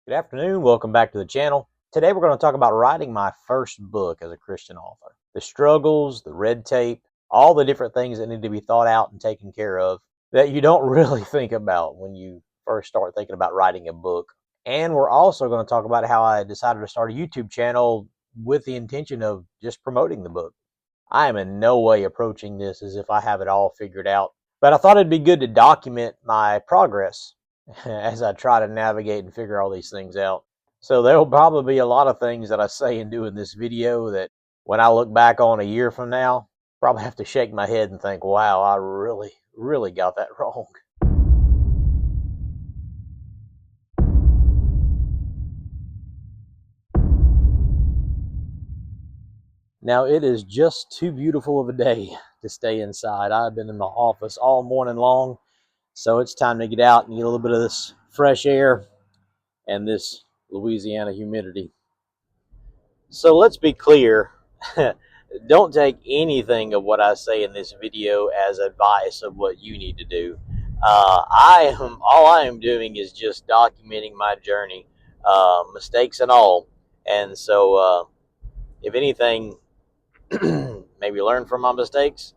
Good afternoon. Welcome back to the channel. Today we're going to talk about writing my first book as a Christian author. The struggles, the red tape, all the different things that need to be thought out and taken care of that you don't really think about when you first start thinking about writing a book. And we're also going to talk about how I decided to start a YouTube channel with the intention of just promoting the book. I am in no way approaching this as if I have it all figured out, but I thought it'd be good to document my progress as I try to navigate and figure all these things out. So there will probably be a lot of things that I say and do in this video that when I look back on a year from now, probably have to shake my head and think, wow, I really got that wrong. Now it is just too beautiful of a day to stay inside. I've been in my office all morning long, so it's time to get out and get a little bit of this fresh air and this Louisiana humidity. So let's be clear. Don't take anything of what I say in this video as advice of what you need to do. All I am doing is just documenting my journey, mistakes and all. And so, if anything, maybe learn from my mistakes.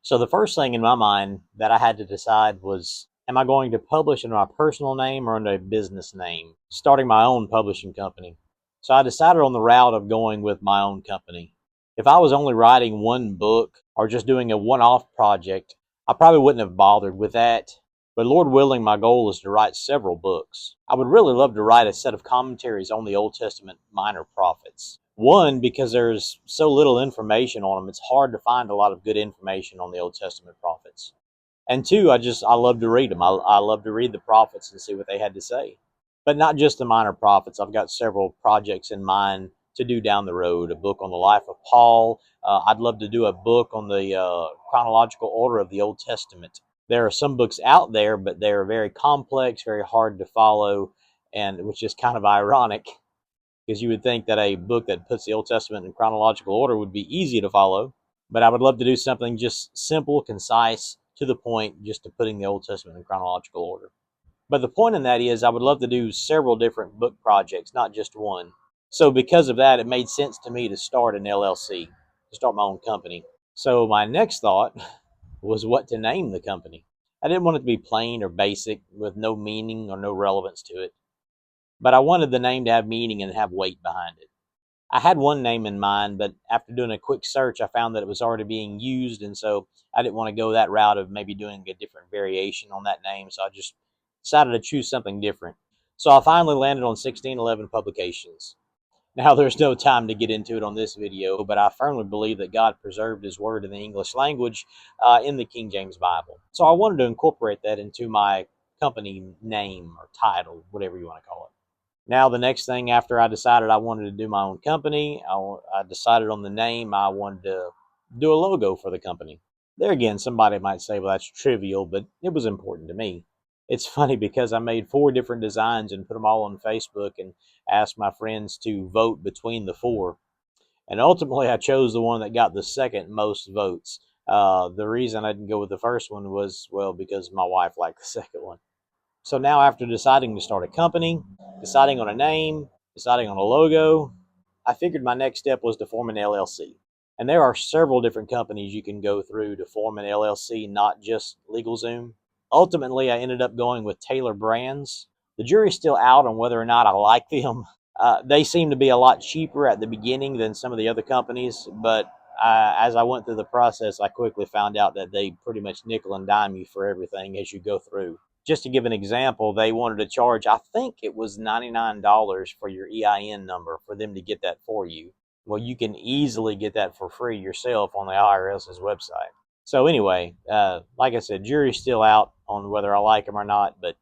So the first thing in my mind that I had to decide was, am I going to publish in my personal name or under a business name? Starting my own publishing company. So I decided on the route of going with my own company. If I was only writing one book or just doing a one-off project, I probably wouldn't have bothered with that. But Lord willing, my goal is to write several books. I would really love to write a set of commentaries on the Old Testament minor prophets. One, because there's so little information on them, it's hard to find a lot of good information on the Old Testament prophets. And two, I love to read them. I love to read the prophets and see what they had to say. But not just the minor prophets. I've got several projects in mind to do down the road. A book on the life of Paul. I'd love to do a book on the chronological order of the Old Testament. There are some books out there, but they're very complex, very hard to follow, and which is kind of ironic because you would think that a book that puts the Old Testament in chronological order would be easy to follow. But I would love to do something just simple, concise, to the point, just to putting the Old Testament in chronological order. But the point in that is I would love to do several different book projects, not just one. So because of that, it made sense to me to start an LLC, to start my own company. So my next thought was what to name the company. I didn't want it to be plain or basic with no meaning or no relevance to it. But I wanted the name to have meaning and have weight behind it. I had one name in mind, but after doing a quick search, I found that it was already being used, and so I didn't want to go that route of maybe doing a different variation on that name, so I just decided to choose something different. So I finally landed on 1611 Publications. Now, there's no time to get into it on this video, but I firmly believe that God preserved His Word in the English language in the King James Bible. So I wanted to incorporate that into my company name or title, whatever you want to call it. Now, the next thing after I decided I wanted to do my own company, I decided on the name. I wanted to do a logo for the company. There again, somebody might say, well, that's trivial, but it was important to me. It's funny because I made 4 different designs and put them all on Facebook and asked my friends to vote between the 4. And ultimately, I chose the one that got the second most votes. The reason I didn't go with the first one was, well, because my wife liked the second one. So now after deciding to start a company, deciding on a name, deciding on a logo, I figured my next step was to form an LLC. And there are several different companies you can go through to form an LLC, not just LegalZoom. Ultimately, I ended up going with Taylor Brands. The jury's still out on whether or not I like them. They seem to be a lot cheaper at the beginning than some of the other companies, but as I went through the process, I quickly found out that they pretty much nickel and dime you for everything as you go through. Just to give an example, they wanted to charge, I think it was $99 for your EIN number for them to get that for you. Well, you can easily get that for free yourself on the IRS's website. So anyway, like I said, jury's still out on whether I like them or not, but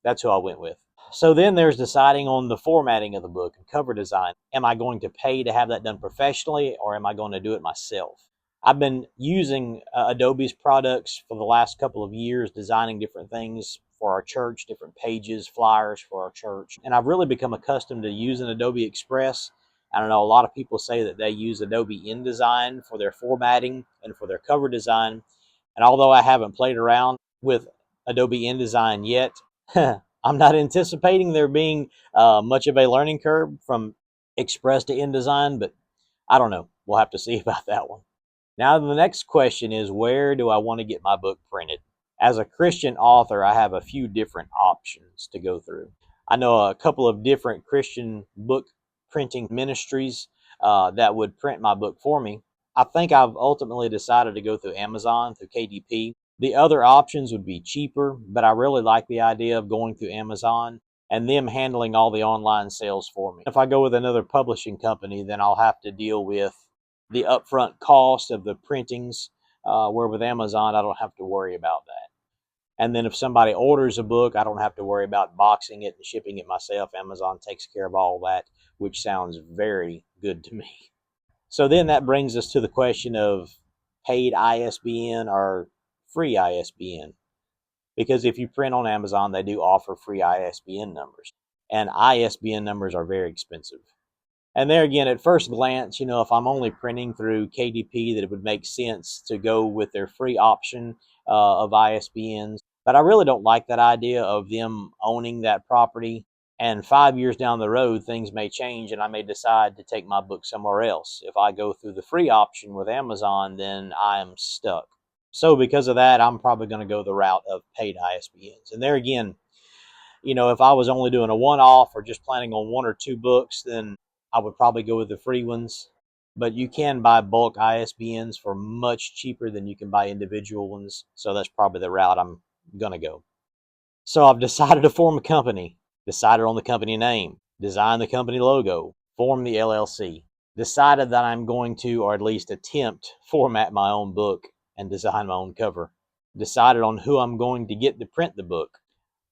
that's who I went with. So then there's deciding on the formatting of the book and cover design. Am I going to pay to have that done professionally, or am I going to do it myself? I've been using Adobe's products for the last couple of years, designing different things for our church, different pages, flyers for our church. And I've really become accustomed to using Adobe Express. I don't know, a lot of people say that they use Adobe InDesign for their formatting and for their cover design. And although I haven't played around with Adobe InDesign yet, I'm not anticipating there being much of a learning curve from Express to InDesign, but I don't know. We'll have to see about that one. Now, the next question is, where do I want to get my book printed? As a Christian author, I have a few different options to go through. I know a couple of different Christian book printing ministries that would print my book for me. I think I've ultimately decided to go through Amazon, through KDP. The other options would be cheaper, but I really like the idea of going through Amazon and them handling all the online sales for me. If I go with another publishing company, then I'll have to deal with the upfront cost of the printings, where with Amazon, I don't have to worry about that. And then if somebody orders a book, I don't have to worry about boxing it and shipping it myself. Amazon takes care of all that, which sounds very good to me. So then that brings us to the question of paid ISBN or free ISBN. Because if you print on Amazon, they do offer free ISBN numbers. And ISBN numbers are very expensive. And there again, at first glance, if I'm only printing through KDP, that it would make sense to go with their free option of ISBNs. But I really don't like that idea of them owning that property. And 5 years down the road, things may change and I may decide to take my book somewhere else. If I go through the free option with Amazon, then I am stuck. So because of that, I'm probably going to go the route of paid ISBNs. And there again, if I was only doing a one-off or just planning on one or two books, then I would probably go with the free ones. But you can buy bulk ISBNs for much cheaper than you can buy individual ones. So that's probably the route I'm going to go. So I've decided to form a company, decided on the company name, designed the company logo, formed the LLC, decided that I'm going to, or at least attempt, format my own book and design my own cover, decided on who I'm going to get to print the book,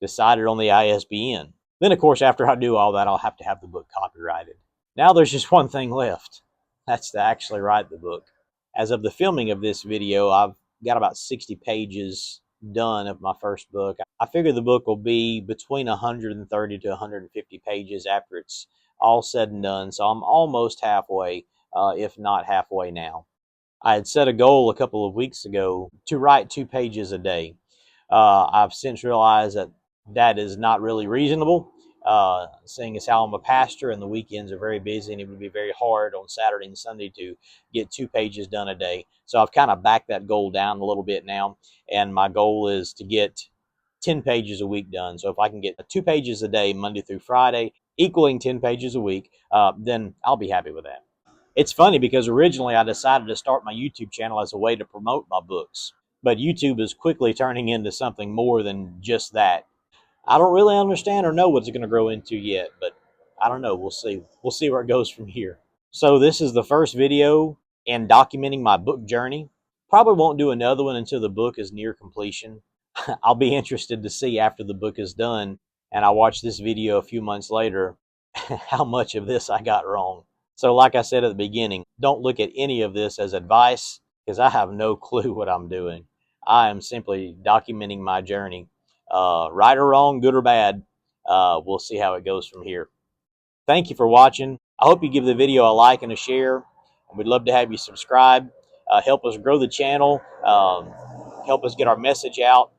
decided on the ISBN. Then, of course, after I do all that, I'll have to have the book copyrighted. Now there's just one thing left. That's to actually write the book. As of the filming of this video, I've got about 60 pages done of my first book. I figure the book will be between 130 to 150 pages after it's all said and done. So I'm almost halfway, if not halfway now. I had set a goal a couple of weeks ago to write 2 pages a day. I've since realized that that is not really reasonable, seeing as how I'm a pastor and the weekends are very busy and it would be very hard on Saturday and Sunday to get 2 pages done a day. So I've kind of backed that goal down a little bit now, and my goal is to get 10 pages a week done. So if I can get 2 pages a day, Monday through Friday, equaling 10 pages a week, then I'll be happy with that. It's funny because originally I decided to start my YouTube channel as a way to promote my books, but YouTube is quickly turning into something more than just that. I don't really understand or know what it's going to grow into yet, but I don't know. We'll see. We'll see where it goes from here. So this is the first video in documenting my book journey. Probably won't do another one until the book is near completion. I'll be interested to see after the book is done and I watch this video a few months later how much of this I got wrong. So like I said at the beginning, don't look at any of this as advice because I have no clue what I'm doing. I am simply documenting my journey. Right or wrong, good or bad, we'll see how it goes from here. Thank you for watching. I hope you give the video a like and a share. We'd love to have you subscribe. Help us grow the channel. Help us get our message out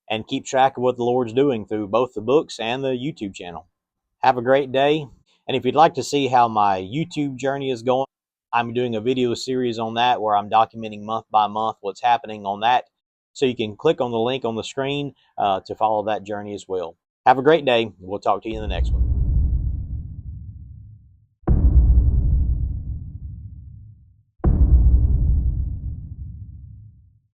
and keep track of what the Lord's doing through both the books and the YouTube channel. Have a great day. And if you'd like to see how my YouTube journey is going, I'm doing a video series on that where I'm documenting month by month what's happening on that. So you can click on the link on the screen to follow that journey as well. Have a great day. We'll talk to you in the next one.